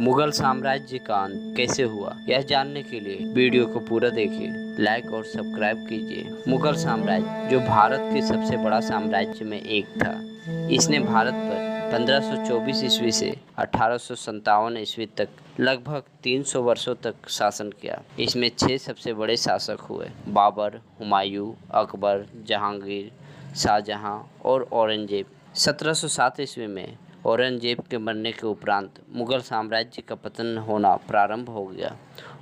मुगल साम्राज्य का अंत कैसे हुआ, यह जानने के लिए वीडियो को पूरा देखिए, लाइक और सब्सक्राइब कीजिए। मुगल साम्राज्य, जो भारत के सबसे बड़ा साम्राज्य में एक था, इसने भारत पर 1524 ईस्वी से 1857 ईस्वी तक लगभग 300 वर्षों तक शासन किया। इसमें 6 सबसे बड़े शासक हुए: बाबर, हुमायूं, अकबर, जहांगीर, शाहजहां और औरंगजेब। 1707 ईस्वी में औरंगजेब के मरने के उपरांत मुगल साम्राज्य का पतन होना प्रारंभ हो गया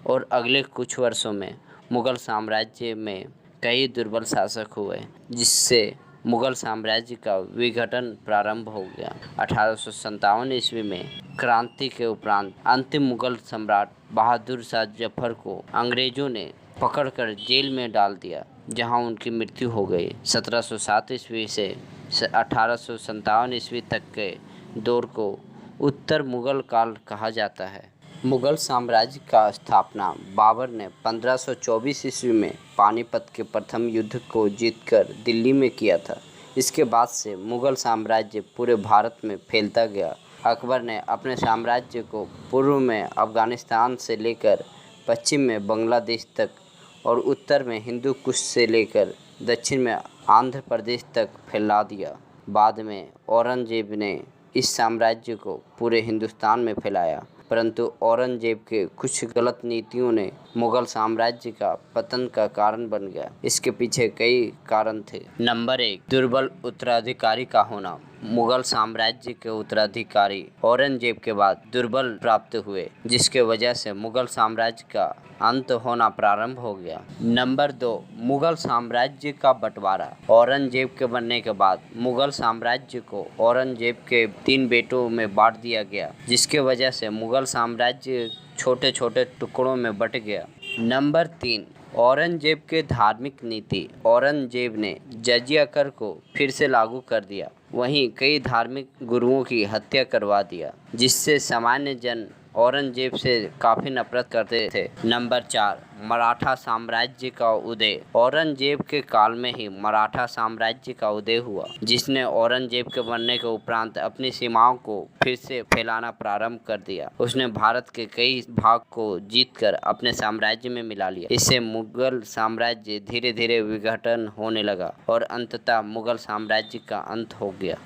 और अगले कुछ वर्षों में मुगल साम्राज्य में कई दुर्बल शासक हुए, जिससे मुगल साम्राज्य का विघटन प्रारंभ हो गया। 1857 ईस्वी में क्रांति के उपरांत अंतिम मुगल सम्राट बहादुर शाह जफर को अंग्रेजों ने पकड़कर जेल में डाल दिया, जहां उनकी मृत्यु हो गई। 1707 ईस्वी से 1857 ईस्वी तक के दौर को उत्तर मुगल काल कहा जाता है। मुगल साम्राज्य का स्थापना बाबर ने 1524 ईस्वी में पानीपत के प्रथम युद्ध को जीतकर दिल्ली में किया था। इसके बाद से मुगल साम्राज्य पूरे भारत में फैलता गया। अकबर ने अपने साम्राज्य को पूर्व में अफगानिस्तान से लेकर पश्चिम में बांग्लादेश तक और उत्तर में हिंदू कुश से लेकर दक्षिण में आंध्र प्रदेश तक फैला दिया। बाद में औरंगजेब ने इस साम्राज्य को पूरे हिंदुस्तान में फैलाया, परंतु औरंगजेब के कुछ गलत नीतियों ने मुगल साम्राज्य का पतन का कारण बन गया। इसके पीछे कई कारण थे। नंबर 1, दुर्बल उत्तराधिकारी का होना। मुगल साम्राज्य के उत्तराधिकारी औरंगजेब के बाद दुर्बल प्राप्त हुए, जिसके वजह से मुगल साम्राज्य का अंत होना प्रारंभ हो गया। नंबर 2, मुगल साम्राज्य का बंटवारा। औरंगजेब के बनने के बाद मुगल साम्राज्य को औरंगजेब के 3 बेटों में बांट दिया गया, जिसके वजह से मुगल साम्राज्य छोटे छोटे टुकड़ों में बट गया। नंबर 3, औरंगजेब के धार्मिक नीति। औरंगजेब ने जजिया कर को फिर से लागू कर दिया, वहीं कई धार्मिक गुरुओं की हत्या करवा दिया, जिससे सामान्य जन औरंगजेब से काफ़ी नफरत करते थे। नंबर 4, मराठा साम्राज्य का उदय। औरंगजेब के काल में ही मराठा साम्राज्य का उदय हुआ, जिसने औरंगजेब के बनने के उपरांत अपनी सीमाओं को फिर से फैलाना प्रारंभ कर दिया। उसने भारत के कई भाग को जीतकर अपने साम्राज्य में मिला लिया। इससे मुगल साम्राज्य धीरे धीरे विघटन होने लगा और अंततः मुगल साम्राज्य का अंत हो गया।